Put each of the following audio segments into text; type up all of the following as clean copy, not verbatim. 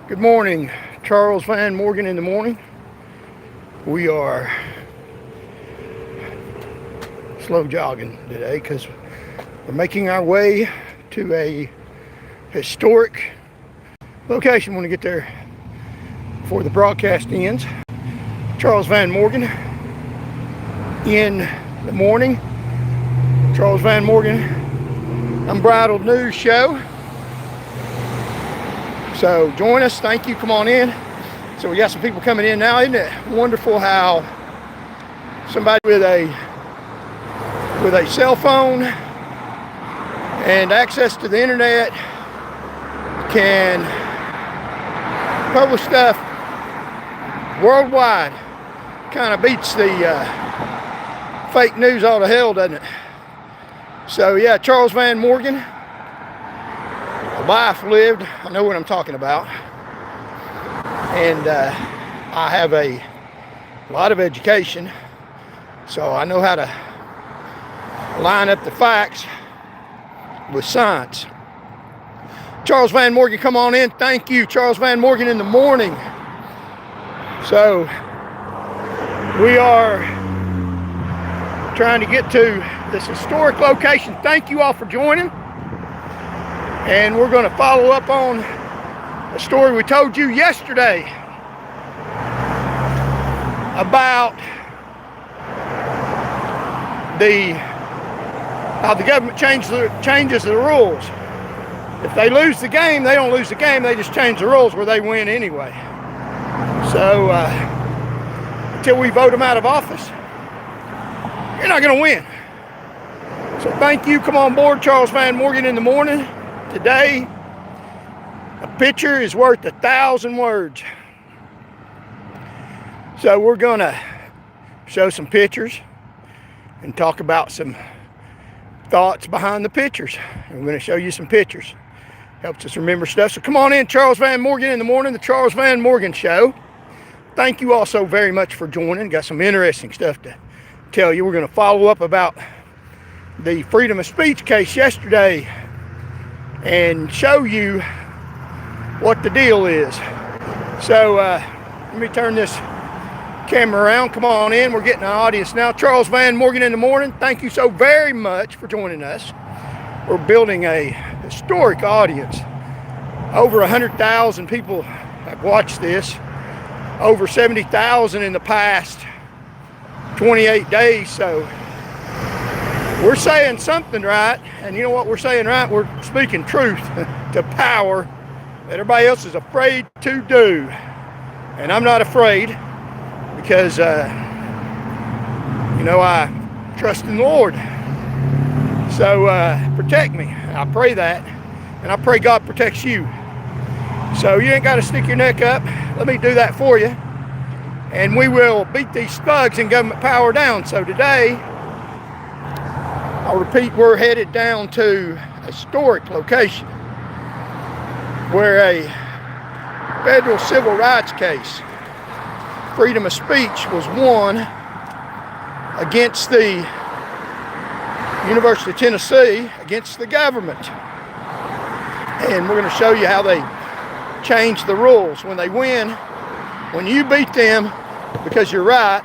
Good morning, Charles Van Morgan in the morning. We are slow jogging today because we're making our way to a historic location. When we get there before the broadcast ends. Charles Van Morgan in the morning. Charles Van Morgan Unbridled News Show. So join us. Thank you. Come on in. So we got some people coming in now. Isn't it wonderful how somebody with a cell phone and access to the internet can publish stuff worldwide? Kind of beats the fake news all to hell, doesn't it? So yeah, Charles Van Morgan. Life lived. I know what I'm talking about, and I have a lot of education, so I know how to line up the facts with science. Charles Van Morgan, come on in. Thank you. Charles Van Morgan in the morning. So we are trying to get to this historic location. Thank you all for joining. And we're going to follow up on a story we told you yesterday about how the government changes the rules. If they lose the game, they don't lose the game. They just change the rules where they win anyway. So until we vote them out of office, you're not going to win. So thank you. Come on board, Charles Van Morgan in the morning. Today, a picture is worth 1,000 words. So we're going to show some pictures and talk about some thoughts behind the pictures. And we're going to show you some pictures. Helps us remember stuff. So come on in, Charles Van Morgan in the morning, the Charles Van Morgan Show. Thank you all so very much for joining. Got some interesting stuff to tell you. We're going to follow up about the freedom of speech case yesterday and show you what the deal is. So let me turn this camera around. Come on in. We're getting an audience now. Charles Van Morgan in the morning. Thank you so very much for joining us. We're building a historic audience. Over 100,000 people have watched this. Over 70,000 in the past 28 days. So we're saying something right, and you know what we're saying right? We're speaking truth to power that everybody else is afraid to do. And I'm not afraid because, I trust in the Lord. So protect me. I pray that, and I pray God protects you. So you ain't got to stick your neck up. Let me do that for you. And we will beat these thugs and government power down. So today, I'll repeat, we're headed down to a historic location where a federal civil rights case, freedom of speech, was won against the University of Tennessee, against the government. And we're going to show you how they change the rules. When they win, when you beat them because you're right,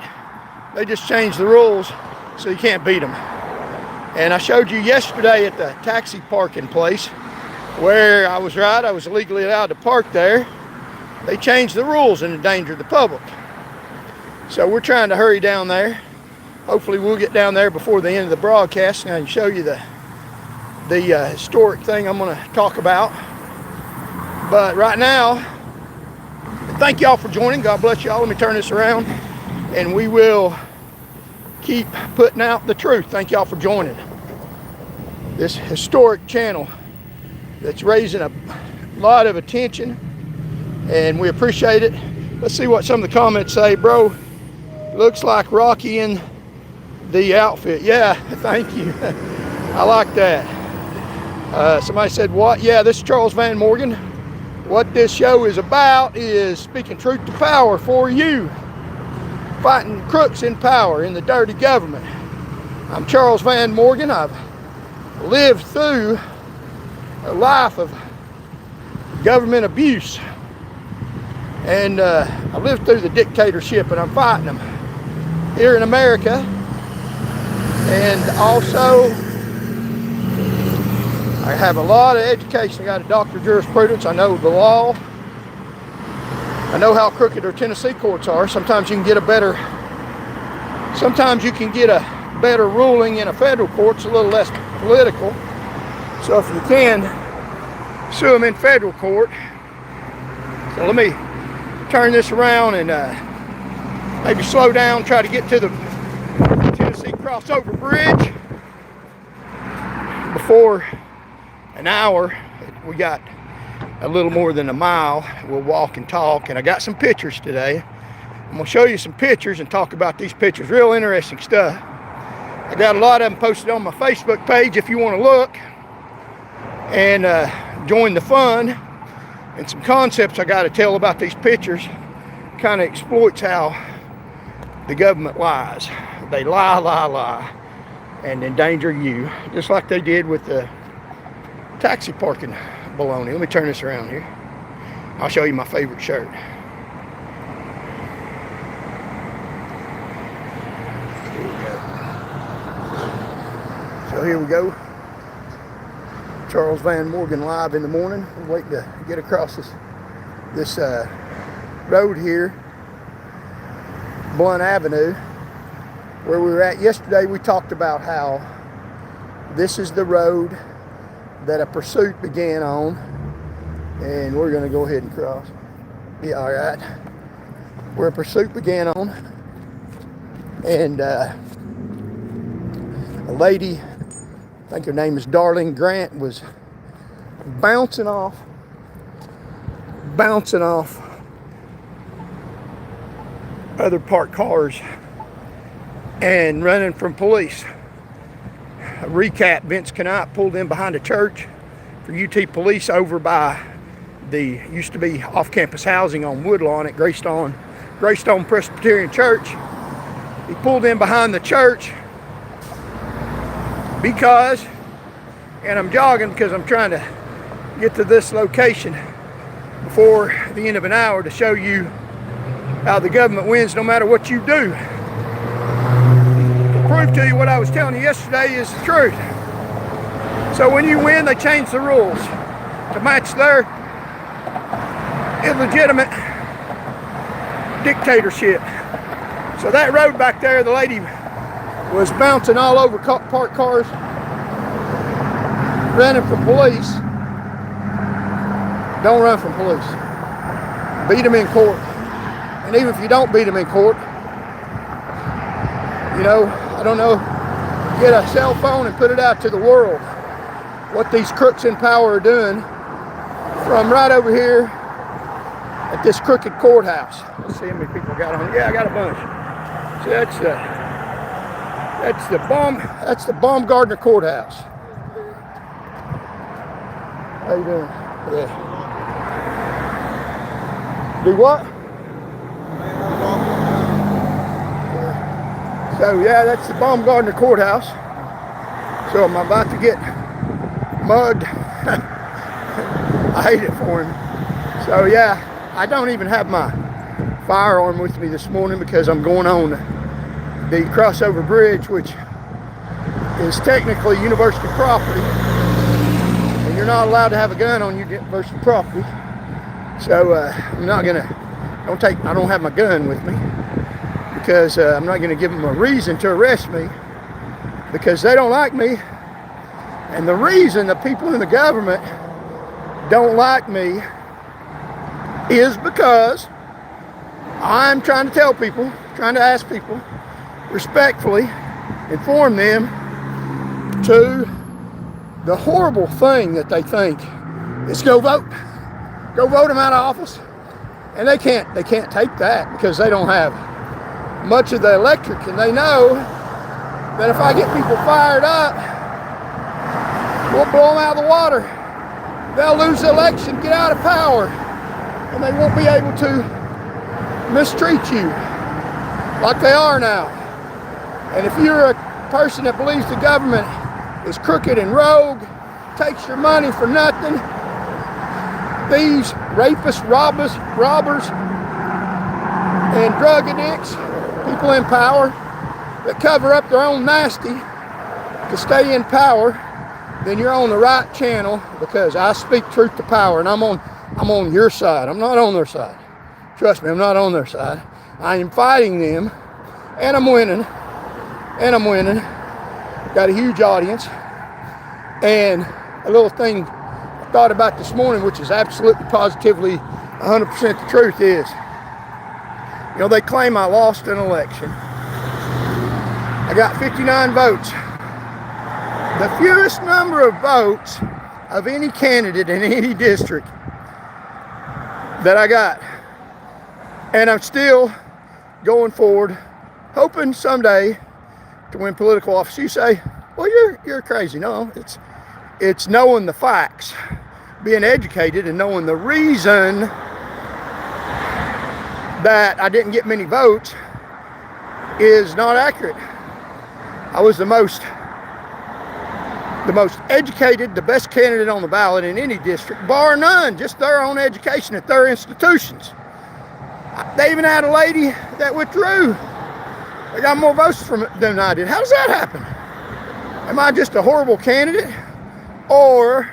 they just change the rules so you can't beat them. And I showed you yesterday at the taxi parking place where I was right. I was legally allowed to park there. They changed the rules and endangered the public. So we're trying to hurry down there. Hopefully we'll get down there before the end of the broadcast and I can show you the historic thing I'm going to talk about. But right now, thank y'all for joining. God bless y'all. Let me turn this around and we will keep putting out the truth. Thank y'all for joining this historic channel that's raising a lot of attention, and we appreciate it. Let's see what some of the comments say. Bro, looks like Rocky in the outfit. Yeah, thank you. I like that. Somebody said, what? Yeah, this is Charles Van Morgan. What this show is about is speaking truth to power for you. Fighting crooks in power in the dirty government. I'm Charles Van Morgan. I've lived through a life of government abuse. And I lived through the dictatorship, and I'm fighting them here in America. And also, I have a lot of education. I got a doctorate of jurisprudence. I know the law. I know how crooked our Tennessee courts are. Sometimes you can get a better ruling in a federal court. It's a little less political. So if you can, sue them in federal court. So let me turn this around and maybe slow down, try to get to the Tennessee crossover bridge before an hour. We got a little more than a mile. We'll walk and talk, and I got some pictures today. I'm gonna show you some pictures and talk about these pictures. Real interesting stuff. I got a lot of them posted on my Facebook page if you want to look and join the fun. And some concepts I got to tell about these pictures kind of exploits how the government lies. They lie, and endanger you, just like they did with the taxi parking baloney. Let me turn this around here. I'll show you my favorite shirt. Here we go. So here we go. Charles Van Morgan live in the morning. We're waiting to get across this road here, Blunt Avenue, where we were at yesterday. We talked about how this is the road that a pursuit began on, and we're going to go ahead and cross. Yeah, all right. Where a pursuit began on, and a lady, I think her name is Darlene Grant, was bouncing off other parked cars and running from police. A recap: Vince Knight pulled in behind a church for UT police over by the used to be off-campus housing on Woodlawn at Greystone Presbyterian Church. He pulled in behind the church because, and I'm jogging because I'm trying to get to this location before the end of an hour to show you how the government wins no matter what you do. To prove to you what I was telling you yesterday is the truth. So when you win, they change the rules to match their illegitimate dictatorship. So that road back there, the lady was bouncing all over parked cars, running from police. Don't run from police. Beat them in court. And even if you don't beat them in court, you know, I don't know, get a cell phone and put it out to the world what these crooks in power are doing from right over here at this crooked courthouse. Let's see how many people got on. Yeah, I got a bunch. So that's the Baumgardner Courthouse. How you doing? Yeah. Do what? So yeah, that's the Baumgardner Courthouse. So I'm about to get mugged. I hate it for him. So yeah, I don't even have my firearm with me this morning because I'm going on the crossover bridge, which is technically university property, and you're not allowed to have a gun on your university property. So I'm not gonna, I don't have my gun with me because I'm not gonna give them a reason to arrest me because they don't like me. And the reason the people in the government don't like me is because I'm trying to tell people, trying to ask people, respectfully inform them to the horrible thing that they think is go vote them out of office. And they can't take that because they don't have much of the electric, and they know that if I get people fired up, we'll blow them out of the water. They'll lose the election, get out of power, and they won't be able to mistreat you like they are now. And if you're a person that believes the government is crooked and rogue, takes your money for nothing, thieves, rapists, robbers, and drug addicts, people in power that cover up their own nasty to stay in power, then you're on the right channel, because I speak truth to power, and I'm on your side. I'm not on their side. Trust me, I'm not on their side. I am fighting them, and I'm winning. Got a huge audience. And a little thing I thought about this morning, which is absolutely positively 100% the truth, is, you know, they claim I lost an election. I got 59 votes. The fewest number of votes of any candidate in any district that I got. And I'm still going forward, hoping someday to win political office. You say, well, you're crazy. No, it's knowing the facts, being educated, and knowing the reason that I didn't get many votes is not accurate. I was the most educated, the best candidate on the ballot in any district, bar none, just their own education at their institutions. They even had a lady that withdrew. They got more votes from it than I did. How does that happen? Am I just a horrible candidate? Or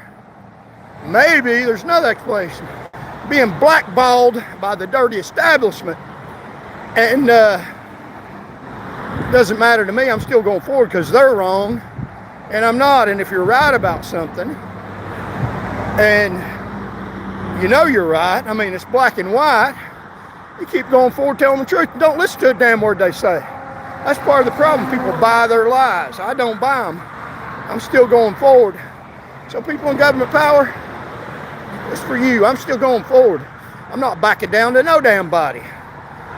maybe there's another explanation. Being blackballed by the dirty establishment. And doesn't matter to me. I'm still going forward because they're wrong and I'm not. And if you're right about something, and you know you're right, I mean, it's black and white, you keep going forward telling the truth. Don't listen to a damn word they say. That's part of the problem. People buy their lies. I don't buy them. I'm still going forward. So people in government power, it's for you. I'm still going forward. I'm not backing down to no damn body.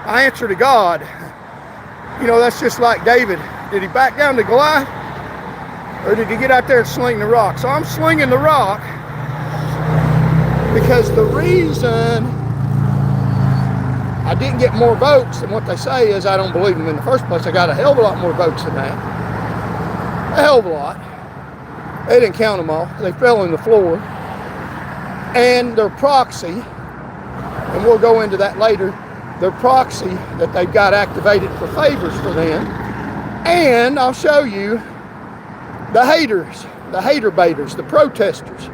I answer to God. You know, that's just like David. Did he back down to Goliath? Or did he get out there and sling the rock? So I'm slinging the rock because the reason I didn't get more votes than what they say is I don't believe them in the first place. I got a hell of a lot more votes than that. A hell of a lot. They didn't count them all. They fell on the floor. And their proxy, and we'll go into that later, their proxy that they've got activated for favors for them. And I'll show you the haters, the hater baiters, the protesters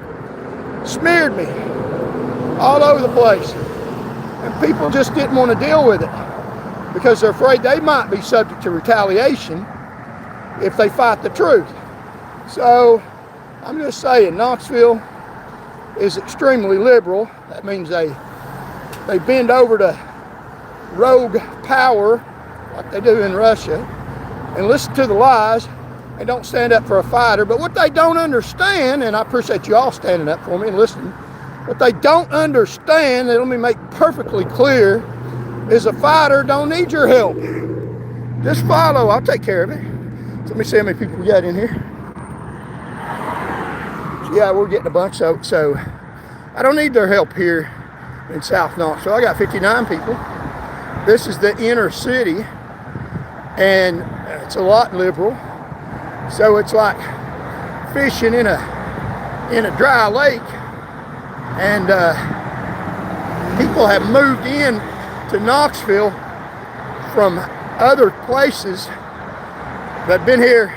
smeared me all over the place. And people just didn't want to deal with it because they're afraid they might be subject to retaliation if they fight the truth. So I'm just saying, Knoxville is extremely liberal. That means they bend over to rogue power like they do in Russia and listen to the lies and don't stand up for a fighter. But what they don't understand, and I appreciate you all standing up for me and listening, what they don't understand, and let me make perfectly clear, is a fighter don't need your help. Just follow, I'll take care of it. So let me see how many people we got in here. So yeah, we're getting a bunch, so I don't need their help here in South Knoxville. I got 59 people. This is the inner city, and it's a lot liberal. So it's like fishing in a dry lake. And people have moved in to Knoxville from other places that have been here,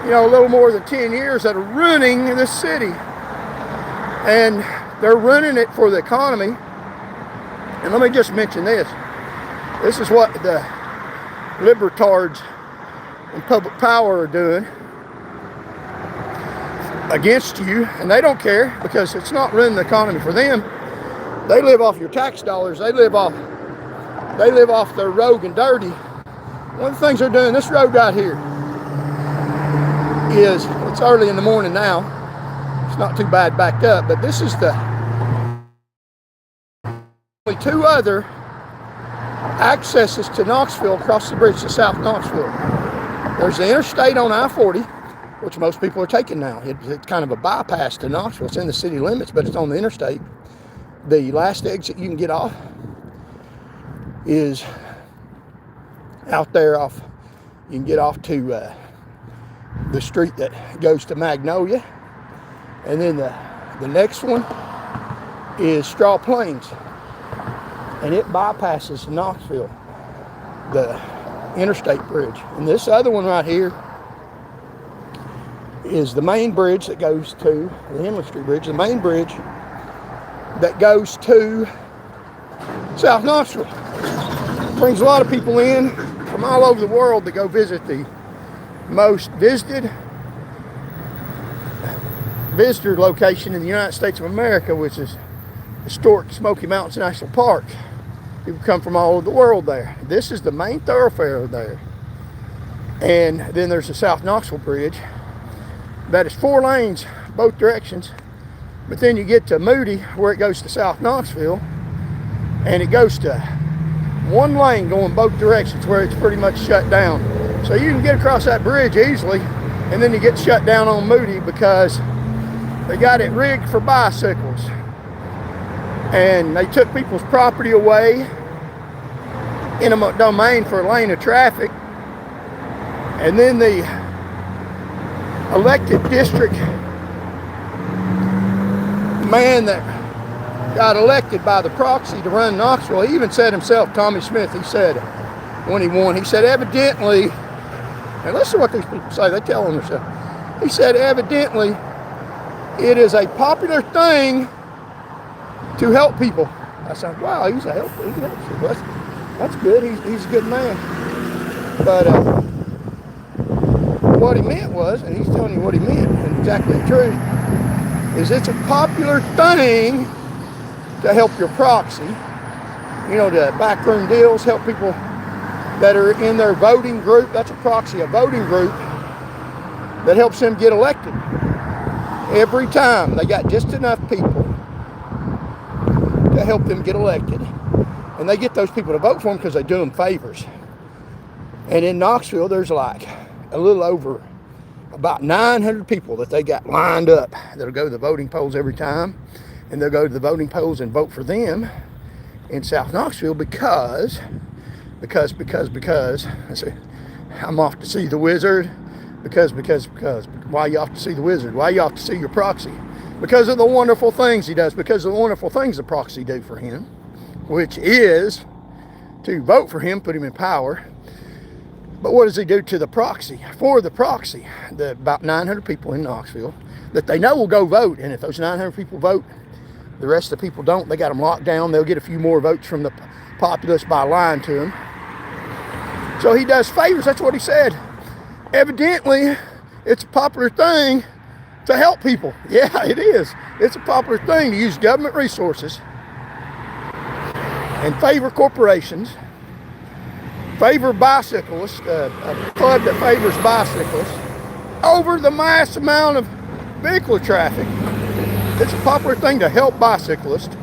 you know, a little more than 10 years that are running this city. And they're running it for the economy. And let me just mention this. This is what the libertards in public power are doing against you, and they don't care because it's not running the economy for them. They live off your tax dollars. They live off their rogue and dirty. One of the things they're doing, this road right here is, it's early in the morning now. It's not too bad backed up, but this is the only two other accesses to Knoxville across the bridge to South Knoxville. There's the interstate on I-40, which most people are taking now. It's kind of a bypass to Knoxville. It's in the city limits, but it's on the interstate. The last exit you can get off is out there off. You can get off to the street that goes to Magnolia. And then the next one is Straw Plains, and it bypasses Knoxville, the interstate bridge. And this other one right here is the main bridge that goes to the Henley Street Bridge, the main bridge that goes to South Knoxville. Brings a lot of people in from all over the world to go visit the most visitor location in the United States of America, which is historic Smoky Mountains National Park. People come from all over the world there. This is the main thoroughfare there. And then there's the South Knoxville Bridge that is 4 lanes both directions. But then you get to Moody, where it goes to South Knoxville, and it goes to 1 lane going both directions, where it's pretty much shut down. So you can get across that bridge easily, and then you get shut down on Moody because they got it rigged for bicycles. And they took people's property away, eminent domain, for a lane of traffic. And then the elected district man that got elected by the proxy to run Knoxville, he even said himself, Tommy Smith, he said when he won, he said evidently, and listen to what these people say, they tell them themselves, he said evidently it is a popular thing to help people. I said, wow, he's a helper. He helps people. That's good. He's a good man. But what he meant was, and he's telling you what he meant, and exactly the truth, is it's a popular thing to help your proxy. You know, the backroom deals, help people that are in their voting group. That's a proxy, a voting group that helps them get elected. Every time they got just enough people to help them get elected. And they get those people to vote for them because they do them favors. And in Knoxville, there's like a little over about 900 people that they got lined up that'll go to the voting polls every time. And they'll go to the voting polls and vote for them in South Knoxville because I say, I'm off to see the wizard. Because, why you off to see the wizard? Why you off to see your proxy? Because of the wonderful things he does, because of the wonderful things the proxy do for him, which is to vote for him, put him in power. But what does he do to the proxy? For the proxy, the about 900 people in Knoxville that they know will go vote, and if those 900 people vote, the rest of the people don't, they got them locked down. They'll get a few more votes from the populace by lying to them. So he does favors, that's what he said. Evidently, it's a popular thing to help people. Yeah, it is. It's a popular thing to use government resources and favor corporations, favor bicyclists, a club that favors bicyclists, over the mass amount of vehicular traffic. It's a popular thing to help bicyclists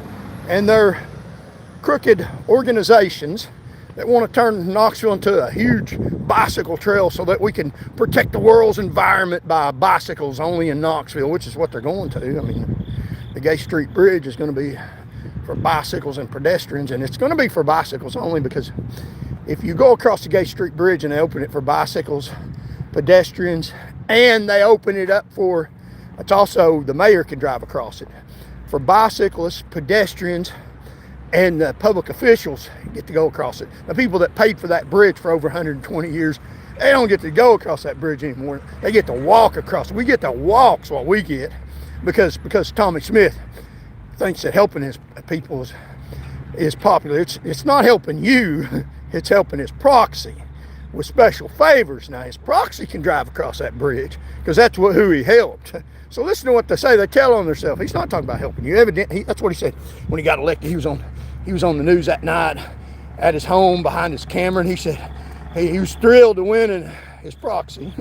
and their crooked organizations that want to turn Knoxville into a huge bicycle trail so that we can protect the world's environment by bicycles only in Knoxville, which is what they're going to. I mean, the Gay Street Bridge is going to be for bicycles and pedestrians, and it's going to be for bicycles only because if you go across the Gay Street Bridge and they open it for bicycles, pedestrians, and they open it up for, it's also, the mayor can drive across it, for bicyclists, pedestrians, and the public officials get to go across it. The people that paid for that bridge for over 120 years, they don't get to go across that bridge anymore. They get to walk across it. We get to walk's what we get because Tommy Smith thinks that helping his people is popular. It's not helping you, it's helping his proxy with special favors. Now his proxy can drive across that bridge because that's who he helped. So listen to what they say. They tell on themselves. He's not talking about helping you. Evidently, that's what he said when he got elected. He was on the news that night at his home behind his camera, and he said he was thrilled to win in his proxy.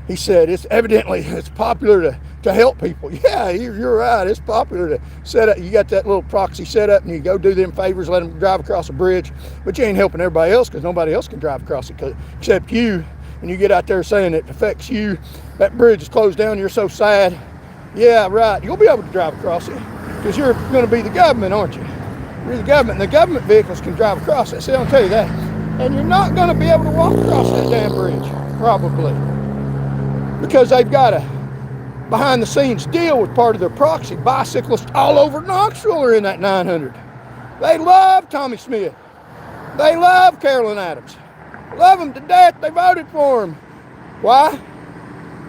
He said it's popular to help people. Yeah, you're right. It's popular to set up. You got that little proxy set up, and you go do them favors, let them drive across a bridge, but you ain't helping everybody else because nobody else can drive across it except you. And you get out there saying it affects you. That bridge is closed down. You're so sad. Yeah, right. You'll be able to drive across it because you're going to be the government, aren't you? You're the government, and the government vehicles can drive across it. See, I'll tell you that. And you're not going to be able to walk across that damn bridge, probably, because they've got to behind the scenes deal with part of their proxy. Bicyclists all over Knoxville are in that 900. They love Tommy Smith. They love Carolyn Adams. Love them to death. They voted for him. Why?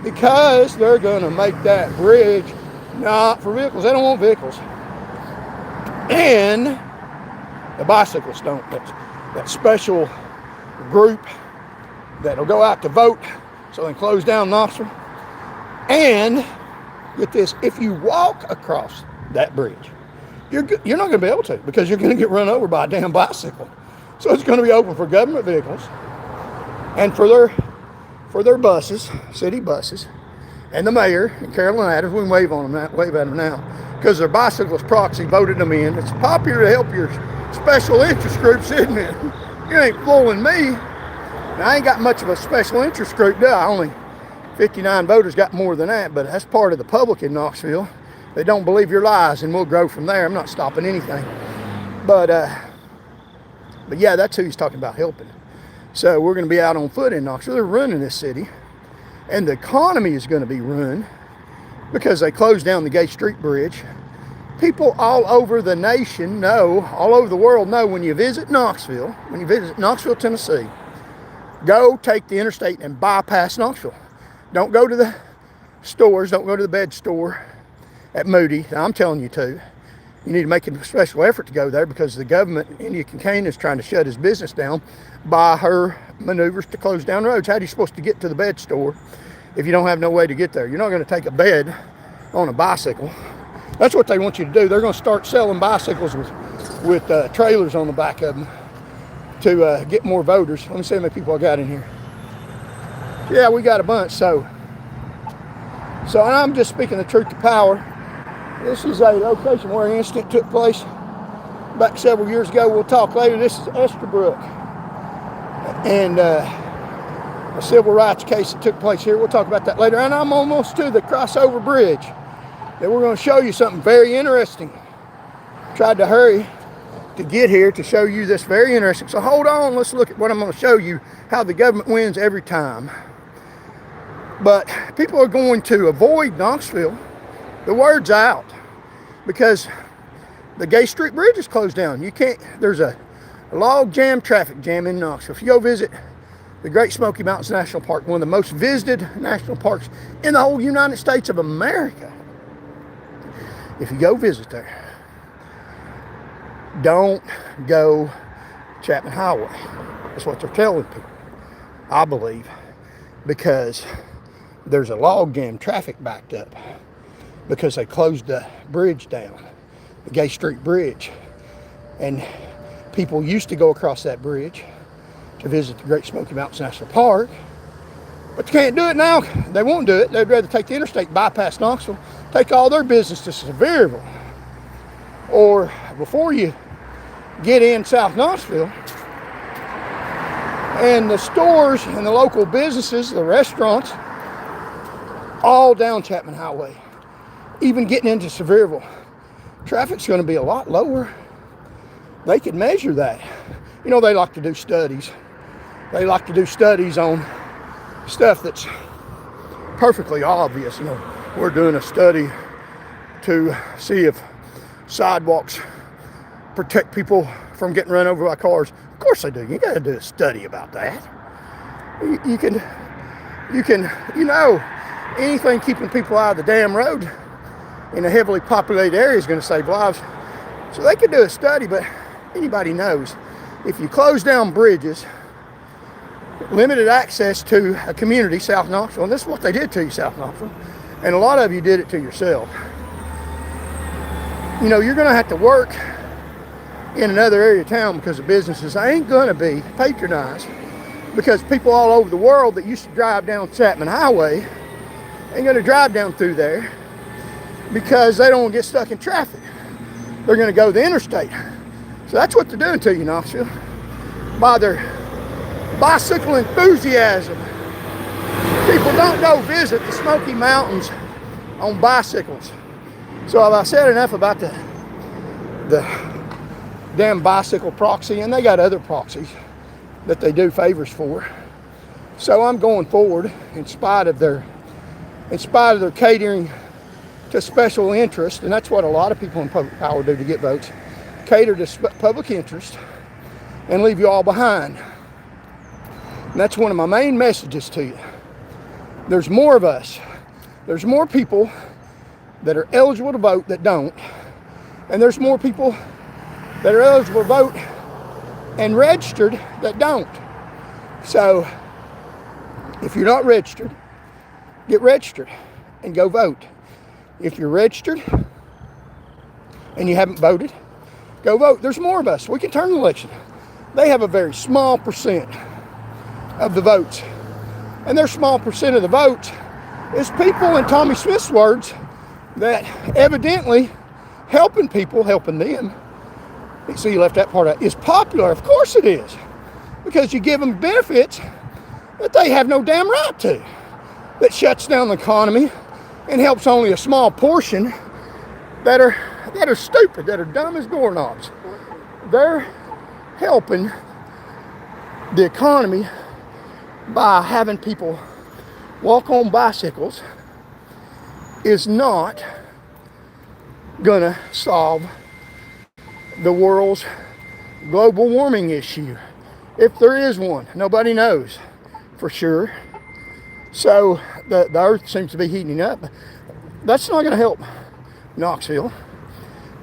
Because they're going to make that bridge not for vehicles. They don't want vehicles. And the bicyclists don't. That special group that'll go out to vote so they can close down Knoxville. And get this, if you walk across that bridge, you're not going to be able to, because you're going to get run over by a damn bicycle. So it's going to be open for government vehicles and for their buses, city buses, and the mayor and Carolyn Adams. We can wave at them now, because their bicyclist proxy voted them in. It's popular to help your special interest groups, isn't it? You ain't fooling me. Now, I ain't got much of a special interest group, do I? Only 59 voters got more than that, but that's part of the public in Knoxville. They don't believe your lies, and we'll grow from there. I'm not stopping anything. But yeah, that's who he's talking about helping. So we're going to be out on foot in Knoxville. They're running this city, and the economy is going to be ruined because they closed down the Gay Street Bridge. People all over the nation know, all over the world know, when you visit Knoxville, Tennessee, go take the interstate and bypass Knoxville. Don't go to the stores. Don't go to the bed store at Moody. I'm telling you to. You need to make a special effort to go there, because the government, India Kincaid, is trying to shut his business down by her maneuvers to close down roads. How are you supposed to get to the bed store if you don't have no way to get there? You're not going to take a bed on a bicycle. That's what they want you to do. They're going to start selling bicycles with trailers on the back of them to get more voters. Let me see how many people I got in here. Yeah, we got a bunch. So and I'm just speaking the truth to power. This is a location where an incident took place back several years ago. We'll talk later. This is Estabrook, and a civil rights case that took place here. We'll talk about that later. And I'm almost to the crossover bridge, and we're going to show you something very interesting. Tried to hurry to get here to show you this very interesting. So hold on. Let's look at what I'm going to show you, how the government wins every time. But people are going to avoid Knoxville. The word's out, because the Gay Street Bridge is closed down. You can't, there's a log jam, traffic jam in Knoxville. If you go visit the Great Smoky Mountains National Park, one of the most visited national parks in the whole United States of America, if you go visit there, don't go Chapman Highway. That's what they're telling people, I believe, because there's a log jam, traffic backed up, because they closed the bridge down, the Gay Street Bridge. And people used to go across that bridge to visit the Great Smoky Mountains National Park, but they can't do it now. They won't do it. They'd rather take the interstate, bypass Knoxville, take all their business to Sevierville. Or before you get in South Knoxville, and the stores and the local businesses, the restaurants, all down Chapman Highway. Even getting into Sevierville, traffic's going to be a lot lower. They could measure that. You know, they like to do studies. They like to do studies on stuff that's perfectly obvious. You know, we're doing a study to see if sidewalks protect people from getting run over by cars. Of course they do. You got to do a study about that. You can, you know, anything keeping people out of the damn road in a heavily populated area is going to save lives. So they could do a study, but anybody knows, if you close down bridges, limited access to a community, South Knoxville, and this is what they did to you, South Knoxville, and a lot of you did it to yourself. You know, you're going to have to work in another area of town because the businesses ain't going to be patronized, because people all over the world that used to drive down Chapman Highway ain't going to drive down through there, because they don't want to get stuck in traffic. They're going to go the interstate. So that's what they're doing to you, Knoxville, by their bicycle enthusiasm. People don't go visit the Smoky Mountains on bicycles. So have I said enough about the damn bicycle proxy? And they got other proxies that they do favors for. So I'm going forward in spite of their in spite of their catering to special interest, and that's what a lot of people in public power do to get votes, cater to public interest and leave you all behind. And that's one of my main messages to you. There's more of us. There's more people that are eligible to vote that don't, and there's more people that are eligible to vote and registered that don't. So if you're not registered, get registered and go vote. If you're registered and you haven't voted, go vote. There's more of us. We can turn the election. They have a very small percent of the votes. And their small percent of the votes is people, in Tommy Smith's words, that evidently helping people, helping them, see, you left that part out, is popular. Of course it is. Because you give them benefits that they have no damn right to. That shuts down the economy and helps only a small portion that are stupid, that are dumb as doorknobs. They're helping the economy by having people walk on bicycles is not gonna solve the world's global warming issue. If there is one, nobody knows for sure. So the earth seems to be heating up. That's not gonna help Knoxville.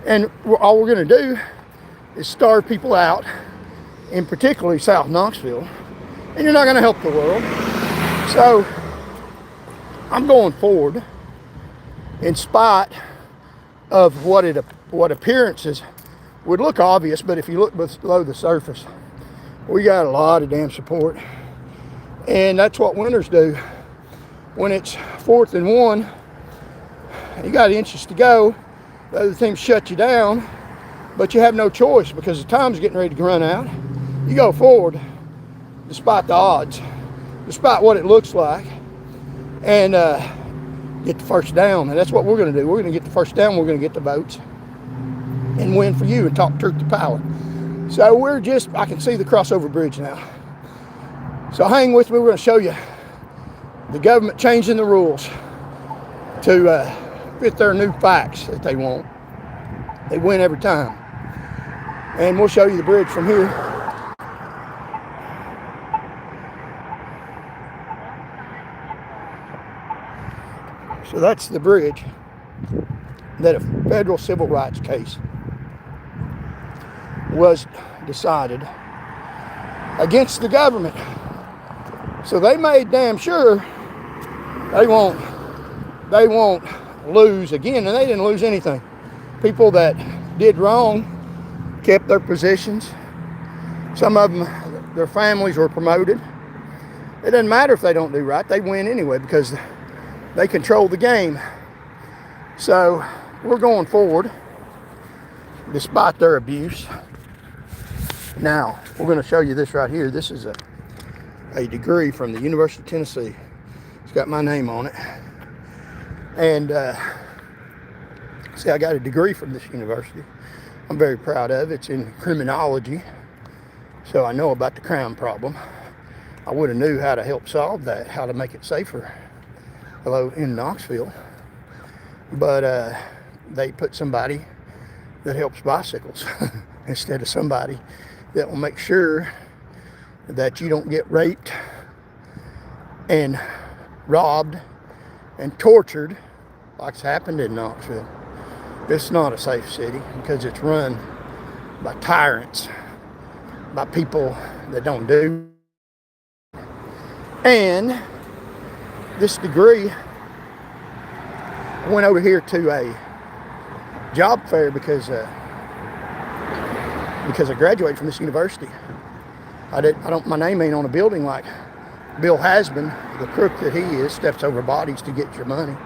And all we're gonna do is starve people out, in particularly South Knoxville, and you're not gonna help the world. So I'm going forward in spite of what appearances would look obvious, but if you look below the surface, we got a lot of damn support. And that's what winners do. When it's 4th and 1, you got inches to go, the other team shut you down, but you have no choice because the time's getting ready to run out. You go forward despite the odds, despite what it looks like, and get the first down. And that's what we're going to do. We're going to get the first down. We're going to get the votes and win for you and talk truth to power. So I can see the crossover bridge now. So hang with me. We're going to show you the government changing the rules to fit their new facts that they want. They win every time. And we'll show you the bridge from here. So that's the bridge that a federal civil rights case was decided against the government. So they made damn sure they won't lose again, and they didn't lose anything. People that did wrong kept their positions. Some of them, their families were promoted. It doesn't matter if they don't do right, they win anyway because they control the game. So we're going forward despite their abuse. Now, we're going to show you this right here. This is a degree from the University of Tennessee. It's got my name on it. And see, I got a degree from this university. I'm very proud of it. It's in criminology. So I know about the crime problem. I would have knew how to help solve that, how to make it safer in Knoxville. But they put somebody that helps bicycles instead of somebody that will make sure that you don't get raped and robbed and tortured like's happened in Knoxville. It's not a safe city because it's run by tyrants, by people that don't do. And this degree, I went over here to a job fair because I graduated from this university. My name ain't on a building like Bill Hasbin, the crook that he is, steps over bodies to get your money.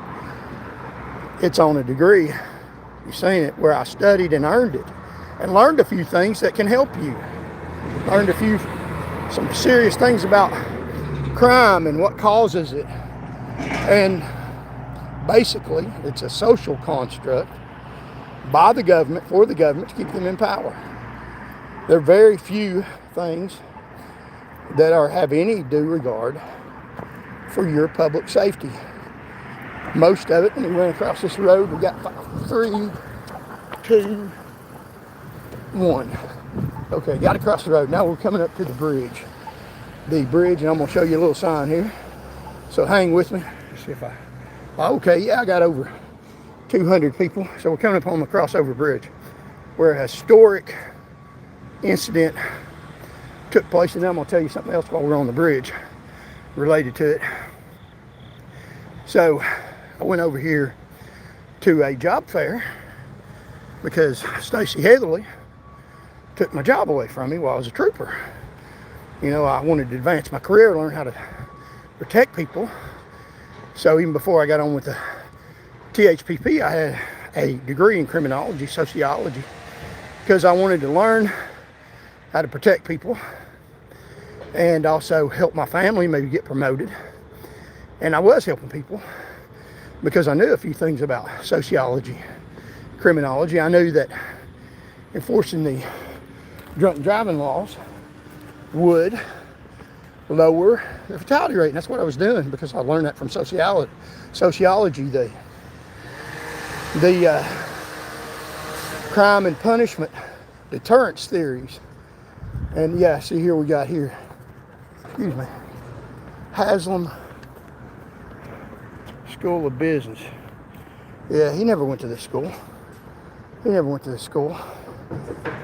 It's on a degree, you've seen it, where I studied and earned it and learned a few things that can help you. Learned some serious things about crime and what causes it. And basically, it's a social construct by the government, for the government, to keep them in power. There are very few things that have any due regard for your public safety. most of it. And we ran across this road. We got 5, 3, 2, 1. Okay, got across the road. Now we're coming up to the bridge. And I'm going to show you a little sign here. So hang with me. Let's see if okay, yeah, I got over 200 people. So we're coming up on the crossover bridge where a historic incident took place. And then I'm going to tell you something else while we're on the bridge related to it. So I went over here to a job fair because Stacey Heatherly took my job away from me while I was a trooper. You know, I wanted to advance my career, learn how to protect people. So even before I got on with the THPP, I had a degree in criminology, sociology, because I wanted to learn how to protect people and also help my family maybe get promoted. And I was helping people because I knew a few things about sociology, criminology. I knew that enforcing the drunk driving laws would lower the fatality rate. And that's what I was doing because I learned that from sociology, the crime and punishment deterrence theories. And yeah, see here we got here, excuse me, Haslam School of Business. Yeah, he never went to this school.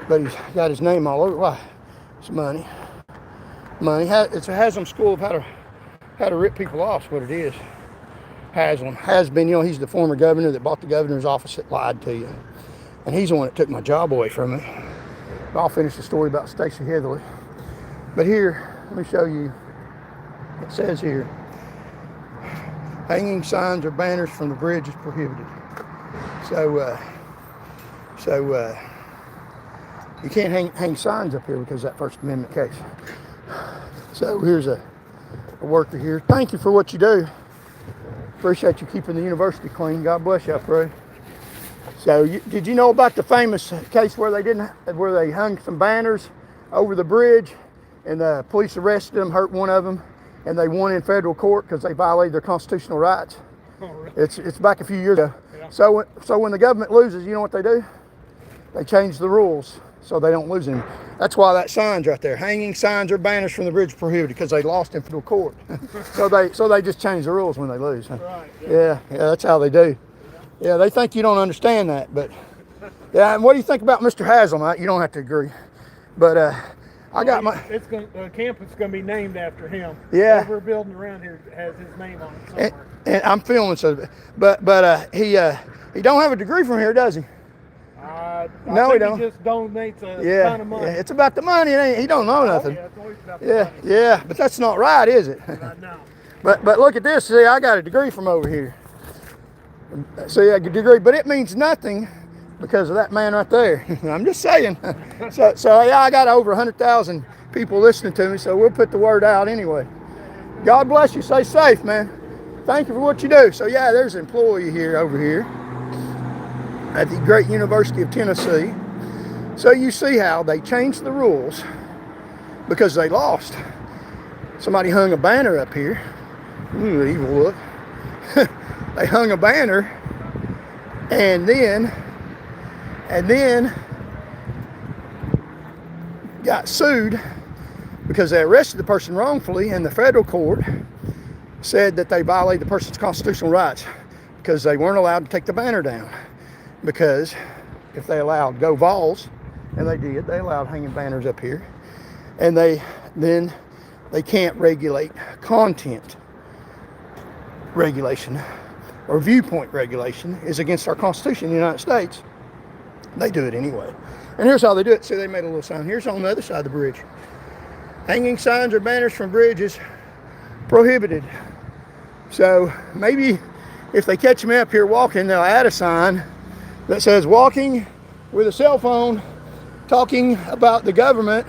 But he's got his name all over. Why? It's money. It's a Haslam School of how to rip people off. Is what it is. Haslam has been. You know, he's the former governor that bought the governor's office that lied to you, and he's the one that took my job away from me. But I'll finish the story about Stacey Heatherly. But here, let me show you. It says here, hanging signs or banners from the bridge is prohibited. So you can't hang signs up here because of that First Amendment case. So here's a worker here. Thank you for what you do. Appreciate you keeping the university clean. God bless you, I pray. So did you know about the famous case where they hung some banners over the bridge and the police arrested them, hurt one of them, and they won in federal court because they violated their constitutional rights? Oh, really? It's back a few years ago. Yeah. So when the government loses, you know what they do? They change the rules so they don't lose any. That's why that sign's right there. Hanging signs or banners from the bridge prohibited because they lost in federal court. so they just change the rules when they lose. Right. Yeah, that's how they do. Yeah, they think you don't understand that, but yeah. And what do you think about Mr. Haslam? You don't have to agree, but I got my. Campus is going to be named after him. Yeah. Every building around here has his name on it somewhere. And I'm feeling so, but he don't have a degree from here, does he? No, he don't. He just donates a ton of money. Yeah, it's about the money. He don't know nothing. Yeah, it's always about the money. Yeah, but that's not right, is it? No. But look at this. See, I got a degree from over here. See, a degree, but it means nothing because of that man right there. I'm just saying. So yeah, I got over 100,000 people listening to me, so we'll put the word out anyway. God bless you. Stay safe, man. Thank you for what you do. So yeah, there's an employee here over here at the great University of Tennessee. So you see how they changed the rules because they lost. Somebody hung a banner up here. Ooh, evil look. They hung a banner and then got sued because they arrested the person wrongfully, and the federal court said that they violated the person's constitutional rights because they weren't allowed to take the banner down. Because if they allowed go Vols, and they did, they allowed hanging banners up here, and they can't regulate content regulation or viewpoint regulation is against our Constitution in the United States. They do it anyway. And here's how they do it. See, they made a little sign. Here's on the other side of the bridge. Hanging signs or banners from bridges prohibited. So maybe if they catch me up here walking, they'll add a sign that says walking with a cell phone talking about the government,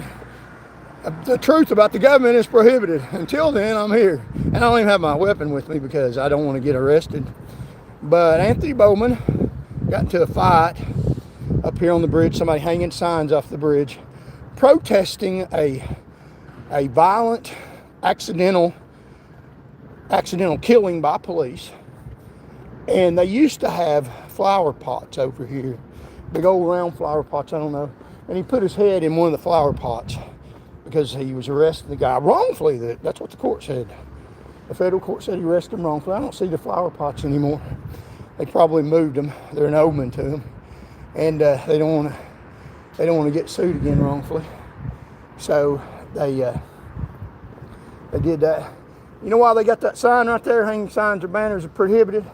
the truth about the government is prohibited. Until then, I'm here. And I don't even have my weapon with me because I don't want to get arrested. But Anthony Bowman got into a fight up here on the bridge, somebody hanging signs off the bridge, protesting a violent, accidental killing by police. And they used to have flower pots over here, big old round flower pots, I don't know. And he put his head in one of the flower pots because he was arresting the guy wrongfully. That's what the court said. The federal court said he arrested him wrongfully. I don't see the flower pots anymore. They probably moved them. They're an omen to him, and they don't want to get sued again wrongfully. So they did that. You know why they got that sign right there? Hanging signs or banners are prohibited.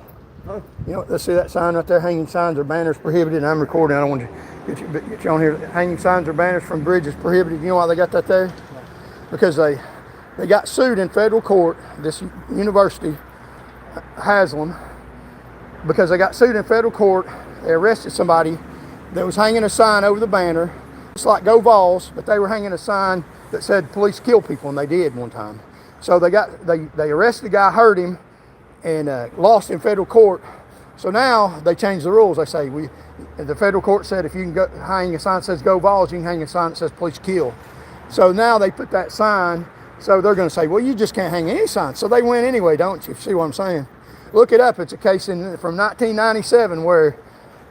Huh? You know, let's see that sign right there. Hanging signs or banners prohibited. And I'm recording. I don't want to get you on here. Hanging signs or banners from bridges prohibited. You know why they got that there? Because they got sued in federal court. This university, Haslam, because they got sued in federal court. They arrested somebody that was hanging a sign over the banner. It's like Go Vols, but they were hanging a sign that said police kill people, and they did one time. So they arrested the guy, hurt him, and lost in federal court. So now they changed the rules. They say the federal court said if you can go hang a sign that says Go Vols, you can hang a sign that says police kill. So now they put that sign. So they're going to say, well, you just can't hang any sign. So they win anyway, don't you? See what I'm saying? Look it up. It's a case from 1997 where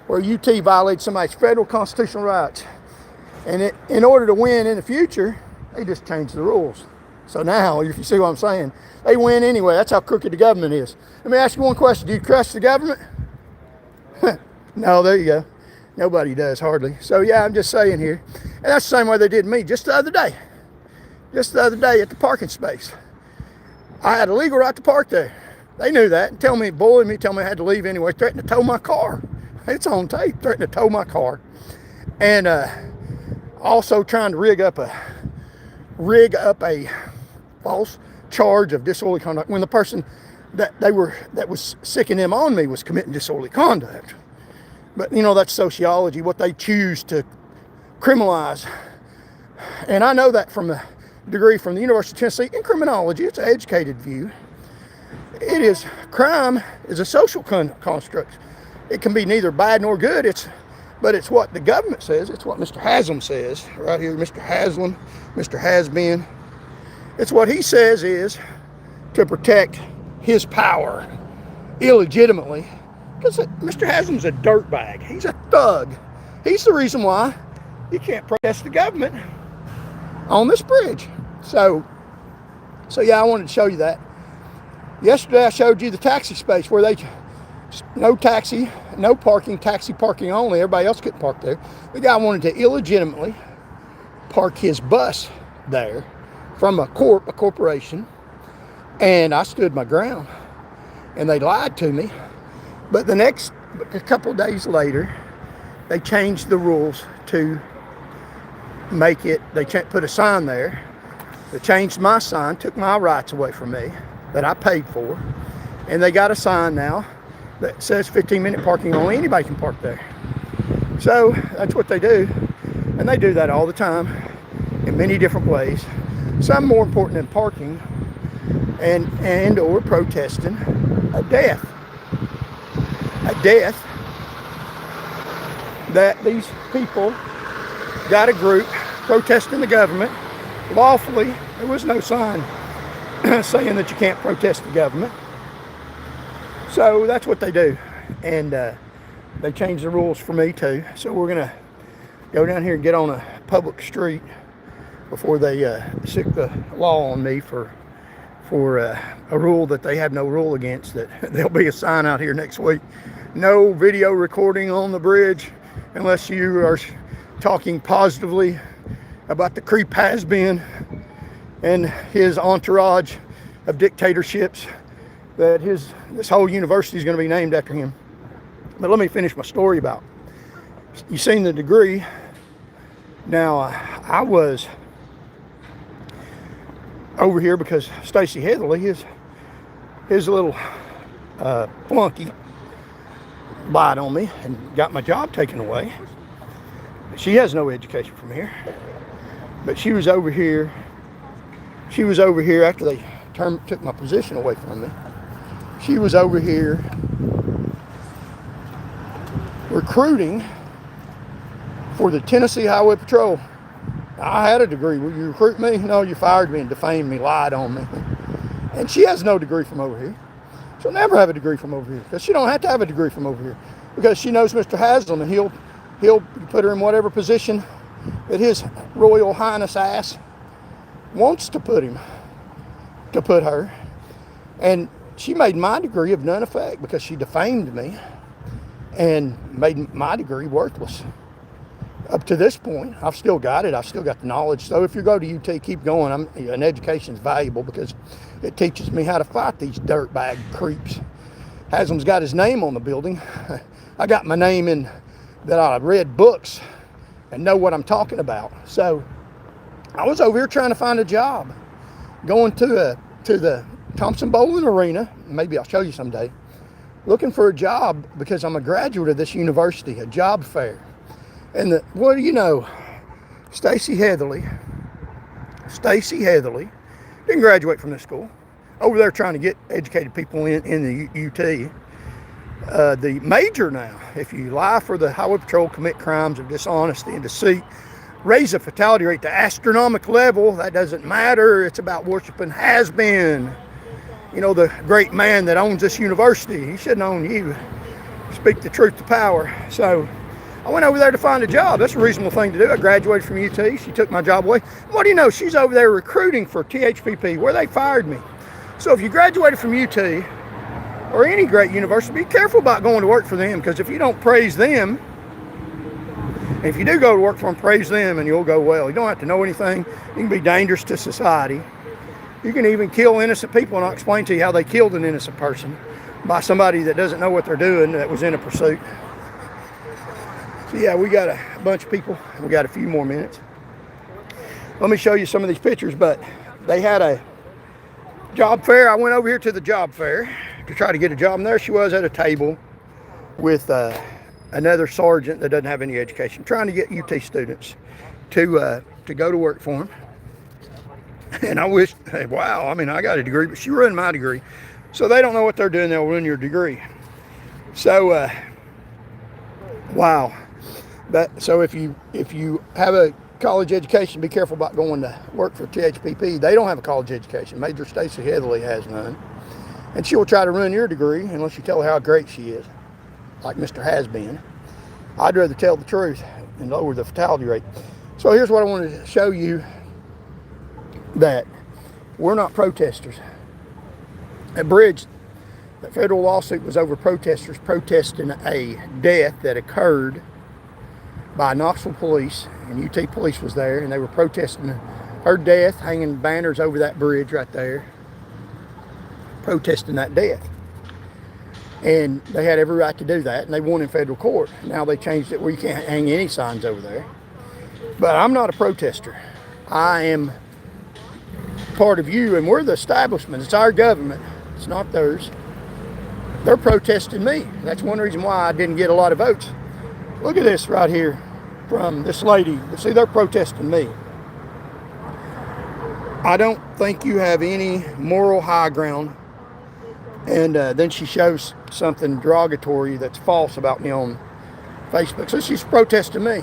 UT violated somebody's federal constitutional rights. And in order to win in the future, they just changed the rules. So now, if you see what I'm saying, they win anyway. That's how crooked the government is. Let me ask you one question. Do you trust the government? No, there you go. Nobody does, hardly. So yeah, I'm just saying here. And that's the same way they did me just the other day. Just the other day at the parking space. I had a legal right to park there. They knew that and bullied me, tell me I had to leave anyway, threatened to tow my car. It's on tape, threatened to tow my car. And also trying to rig up a false charge of disorderly conduct when the person that was sicking them on me was committing disorderly conduct. But you know, that's sociology, what they choose to criminalize. And I know that from a degree from the University of Tennessee in criminology. It's an educated view. Crime is a social construct. It can be neither bad nor good. But it's what the government says. It's what Mr. Haslam says right here. Mr. Haslam, Mr. Has-been. It's what he says is to protect his power illegitimately. Because Mr. Haslam's a dirtbag. He's a thug. He's the reason why you can't protest the government on this bridge. So yeah, I wanted to show you that. Yesterday I showed you the taxi space where no taxi, no parking, taxi parking only. Everybody else couldn't park there. The guy wanted to illegitimately park his bus there from a corporation, and I stood my ground, and they lied to me. But a couple of days later, they changed the rules to make it. They put a sign there. They changed my sign, took my rights away from me that I paid for, and they got a sign now that says 15-minute parking only. Anybody can park there. So that's what they do, and they do that all the time in many different ways. Some more important than parking and or protesting a death that these people got a group protesting the government lawfully. There was no sign saying that you can't protest the government. So that's what they do. And they changed the rules for me too. So we're going to go down here and get on a public street before they stick the law on me for a rule that they have no rule against. That there'll be a sign out here next week. No video recording on the bridge unless you are talking positively about the creep has-been and his entourage of dictatorships, that this whole university is going to be named after him. But let me finish my story about, you seen the degree. Now, I was over here because Stacy Heatherly, his little flunky, lied on me and got my job taken away. She has no education from here. But she was over here. She was over here after they took my position away from me. She was over here recruiting for the Tennessee Highway Patrol. I had a degree. Will you recruit me? No, you fired me and defamed me, lied on me. And she has no degree from over here. She'll never have a degree from over here because she don't have to have a degree from over here because she knows Mr. Haslam, and he'll put her in whatever position that His Royal Highness ass wants to put her. And she made my degree of none effect because she defamed me and made my degree worthless. Up to this point, I've still got it. I've still got the knowledge. So if you go to UT, keep going. An education is valuable because it teaches me how to fight these dirtbag creeps. Haslam's got his name on the building. I got my name in that I read books and know what I'm talking about. So I was over here trying to find a job, going to the Thompson Bowling Arena. Maybe I'll show you someday. Looking for a job because I'm a graduate of this university, a job fair. And what do you know? Stacy Heatherly didn't graduate from this school. Over there trying to get educated people in the UT. The major now, if you lie for the highway patrol, commit crimes of dishonesty and deceit, raise the fatality rate to astronomical level, that doesn't matter. It's about worshiping has-been. You know, the great man that owns this university, he shouldn't own you. Speak the truth to power. So I went over there to find a job. That's a reasonable thing to do. I graduated from UT. She took my job away. What do you know? She's over there recruiting for THPP, where they fired me. So if you graduated from UT or any great university, be careful about going to work for them, because if you don't praise them, if you do go to work for them, praise them and you'll go well. You don't have to know anything. You can be dangerous to society. You can even kill innocent people, and I'll explain to you how they killed an innocent person by somebody that doesn't know what they're doing, that was in a pursuit. So yeah, we got a bunch of people. We got a few more minutes. Let me show you some of these pictures, but they had a job fair. I went over here to the job fair to try to get a job, and there she was at a table with another sergeant that doesn't have any education, trying to get UT students to go to work for him. And I wish, hey, wow, I mean, I got a degree, but she ruined my degree. So they don't know what they're doing, they'll ruin your degree. So, wow. So if you have a college education, be careful about going to work for THPP. They don't have a college education. Major Stacy Heatherly has none. And she will try to ruin your degree unless you tell her how great she is, like Mr. Has-Been. I'd rather tell the truth and lower the fatality rate. So here's what I wanted to show you, that we're not protesters. That bridge, that federal lawsuit was over protesters protesting a death that occurred by Knoxville police, and UT police was there, and they were protesting her death, hanging banners over that bridge right there, protesting that death. And they had every right to do that, and they won in federal court. Now they changed it where you can't hang any signs over there. But I'm not a protester. I am part of you, and we're the establishment. It's our government. It's not theirs. They're protesting me. That's one reason why I didn't get a lot of votes. Look at this right here from this lady. See, they're protesting me. I don't think you have any moral high ground. And then she shows something derogatory that's false about me on Facebook. So she's protesting me.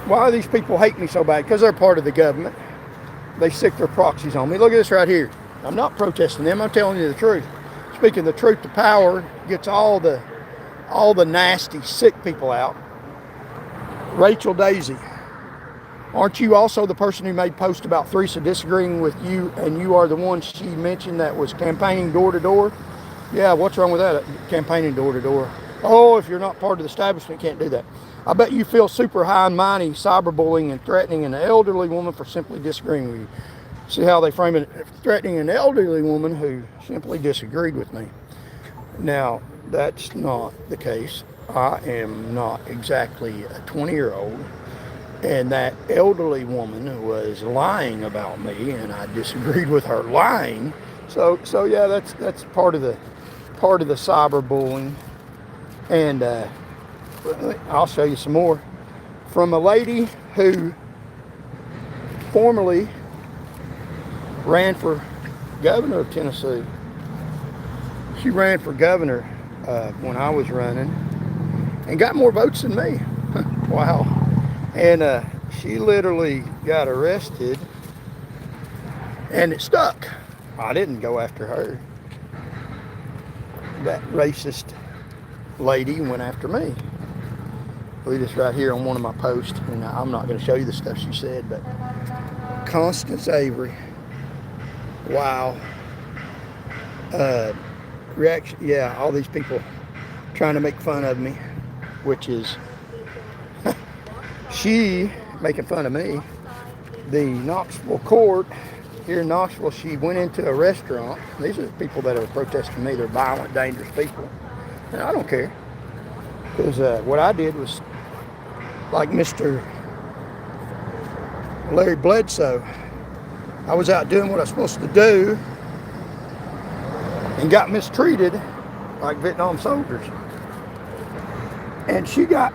Why do these people hate me so bad? Because they're part of the government. They stick their proxies on me. Look at this right here. I'm not protesting them. I'm telling you the truth. Speaking the truth to power gets all the nasty, sick people out. Rachel Daisy, aren't you also the person who made posts about Theresa disagreeing with you, and you are the one she mentioned that was campaigning door to door? Yeah, what's wrong with that? Campaigning door to door. Oh, if you're not part of the establishment, you can't do that. I bet you feel super high and mighty, cyberbullying and threatening an elderly woman for simply disagreeing with you. See how they frame it? Threatening an elderly woman who simply disagreed with me. Now, that's not the case. I am not exactly a 20-year-old. And that elderly woman was lying about me, and I disagreed with her lying. So yeah, that's part of the cyberbullying. And I'll show you some more from a lady who formerly ran for governor of Tennessee. She ran for governor when I was running and got more votes than me. Wow. And she literally got arrested, and it stuck. I didn't go after her. that racist lady went after me. Read this right here on one of my posts, and I'm not going to show you the stuff she said, but Constance Avery, wow. Reaction, yeah, all these people trying to make fun of me, which is she making fun of me. The Knoxville court here in Knoxville, she went into a restaurant. These are the people that are protesting me. They're violent, dangerous people. And I don't care. Because what I did was, like Mr. Larry Bledsoe, I was out doing what I was supposed to do and got mistreated like Vietnam soldiers. And she got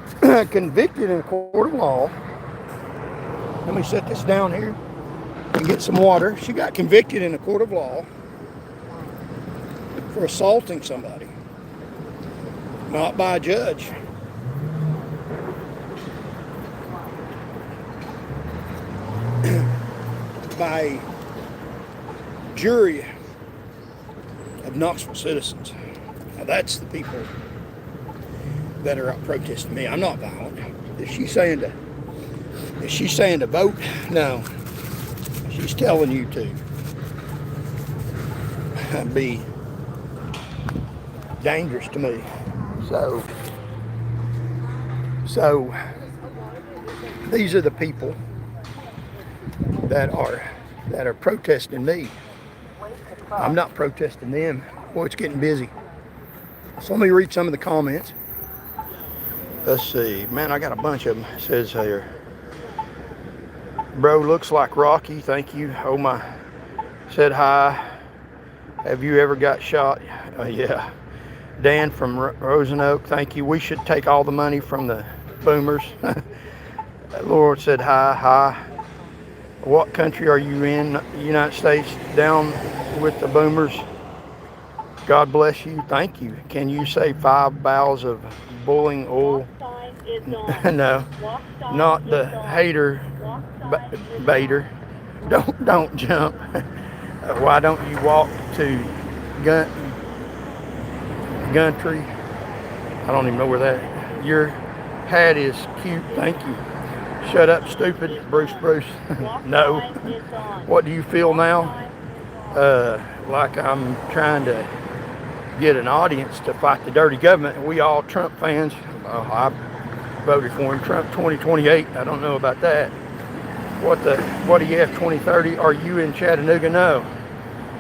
convicted in a court of law. Let me set this down here and get some water. She got convicted in a court of law for assaulting somebody, not by a judge. By a jury of Knoxville citizens. Now that's the people that are out protesting me. I'm not violent. Is she saying to vote? No. She's telling you to be dangerous to me. So these are the people that are protesting me. I'm not protesting them. Boy, it's getting busy. So let me read some of the comments. Let's see. Man, I got a bunch of them. It says here, bro looks like Rocky. Thank you. Oh my. Said hi. Have you ever got shot? Yeah. Dan from Rosenoak. Thank you. We should take all the money from the boomers. Lord said hi. Hi. What country are you in? United States. Down with the boomers. God bless you. Thank you. Can you say 5 barrels of boiling oil? No, not the hater baiter. Don't jump. Why don't you walk to Gumtree? I don't even know where that. Your hat is cute. Thank you. Shut up, stupid. Bruce. No. What do you feel now? Like I'm trying to get an audience to fight the dirty government. We all Trump fans. I voted for him. Trump 2028. I don't know about that. What do you have 2030? Are you in Chattanooga? No.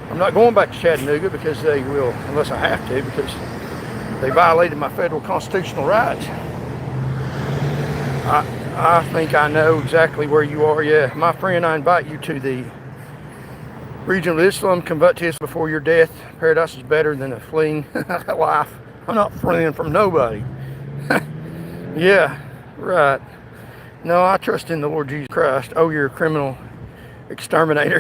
I'm not going back to Chattanooga because they will, unless I have to, because they violated my federal constitutional rights. I think I know exactly where you are. Yeah, my friend, I invite you to the Regional Islam convertis before your death. Paradise is better than a fleeing life. I'm not fleeing from nobody. Yeah, right. No, I trust in the Lord Jesus Christ. Oh, you're a criminal exterminator.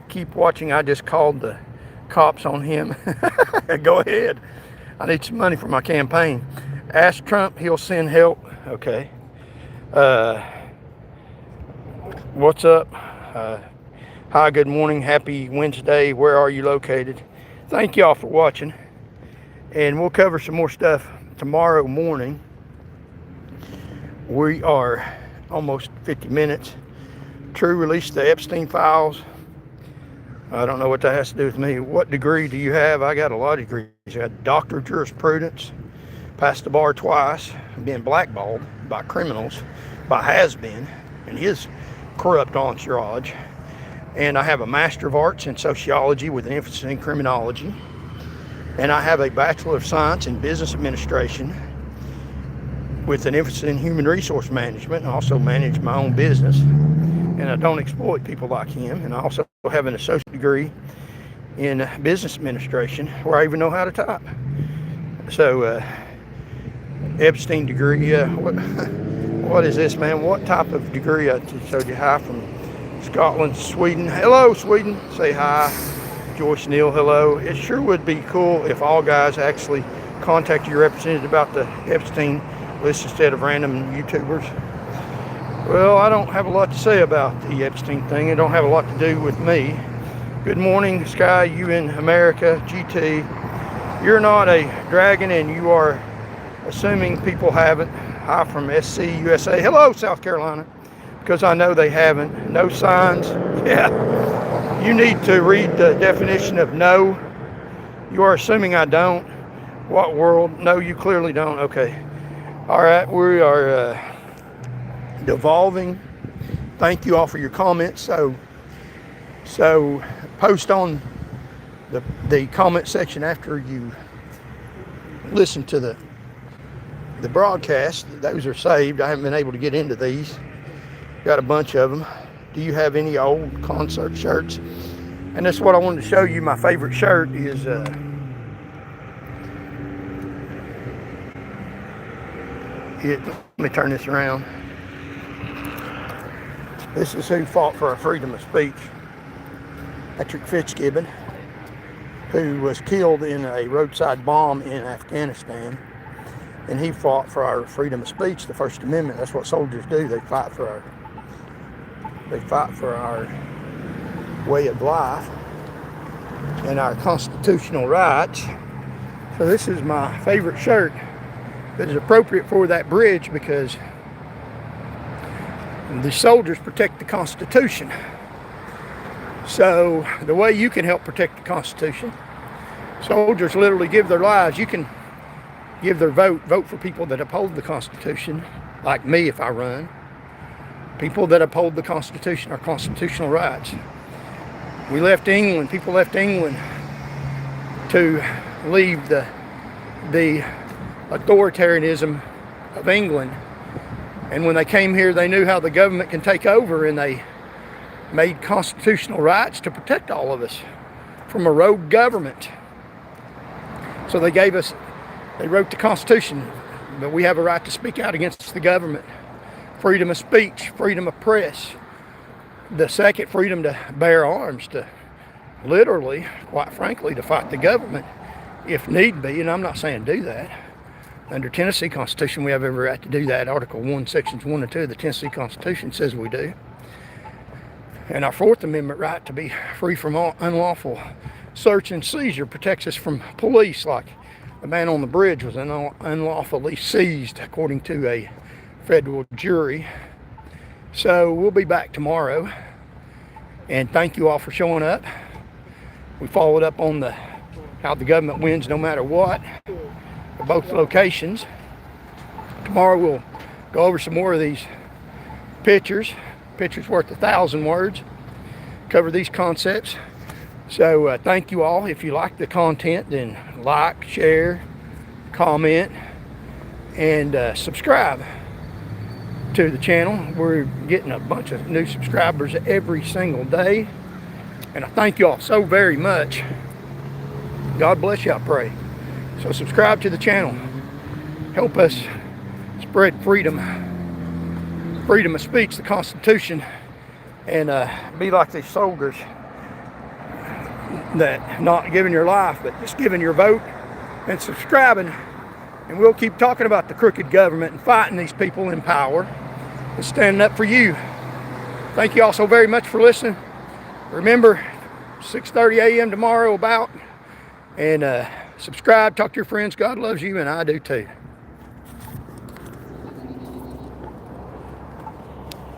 Keep watching. I just called the cops on him. Go ahead. I need some money for my campaign. Ask Trump, he'll send help. Okay. What's up? Hi, good morning. Happy Wednesday. Where are you located? Thank y'all for watching. And we'll cover some more stuff tomorrow morning. We are almost 50 minutes. True released the Epstein files. I don't know what that has to do with me. What degree do you have? I got a lot of degrees. I got a doctor of jurisprudence. Passed the bar twice. Been blackballed by criminals, by has-been, and his corrupt entourage. And I have a Master of Arts in Sociology with an emphasis in criminology. And I have a Bachelor of Science in Business Administration with an emphasis in Human Resource Management. I also manage my own business. And I don't exploit people like him. And I also have an associate degree in Business Administration where I even know how to type. So, Epstein degree, what is this, man? What type of degree? I showed you. Hi from Scotland, Sweden. Hello, Sweden. Say hi. Joyce Neal, hello. It sure would be cool if all guys actually contacted your representative about the Epstein list instead of random YouTubers. Well, I don't have a lot to say about the Epstein thing. It don't have a lot to do with me. Good morning, Sky. You in America? GT. You're not a dragon, and you are assuming people haven't. Hi from SC USA. Hello, South Carolina. Because I know they haven't. No signs. Yeah. You need to read the definition of no. You are assuming I don't. What world? No, you clearly don't. Okay. All right. We are devolving. Thank you all for your comments. So post on the comment section after you listen to the broadcast. Those are saved. I haven't been able to get into these. Got a bunch of them. Do you have any old concert shirts? And that's what I wanted to show you. My favorite shirt is let me turn this around. This is who fought for our freedom of speech. Patrick Fitzgibbon, who was killed in a roadside bomb in Afghanistan. And he fought for our freedom of speech, the First Amendment. That's what soldiers do. They fight for our way of life and our constitutional rights. So this is my favorite shirt that is appropriate for that bridge, because the soldiers protect the Constitution. So the way you can help protect the Constitution, soldiers literally give their lives. You can give their vote for people that uphold the Constitution, like me if I run. People that uphold the Constitution, our constitutional rights. We left England, people left England to leave the authoritarianism of England. And when they came here, they knew how the government can take over, and they made constitutional rights to protect all of us from a rogue government. So they wrote the Constitution, but we have a right to speak out against the government. Freedom of speech, freedom of press. The second, freedom to bear arms, to literally, quite frankly, to fight the government if need be. And I'm not saying do that. Under Tennessee Constitution, we have every right to do that. Article 1, Sections 1 and 2 of the Tennessee Constitution says we do. And our Fourth Amendment right to be free from all unlawful search and seizure protects us from police, like the man on the bridge was unlawfully seized, according to a federal jury. So we'll be back tomorrow, and thank you all for showing up. We followed up on how the government wins no matter what at both locations. Tomorrow we'll go over some more of these pictures worth 1,000 words, cover these concepts. So thank you all. If you like the content, then like, share, comment, and subscribe to the channel. We're getting a bunch of new subscribers every single day, and I thank you all so very much. God bless you, I pray. So subscribe to the channel. Help us spread freedom of speech, the Constitution, and be like these soldiers, that not giving your life, but just giving your vote and subscribing. And we'll keep talking about the crooked government and fighting these people in power and standing up for you. Thank you all so very much for listening. Remember, 6:30 a.m. tomorrow about, and subscribe, talk to your friends. God loves you, and I do too.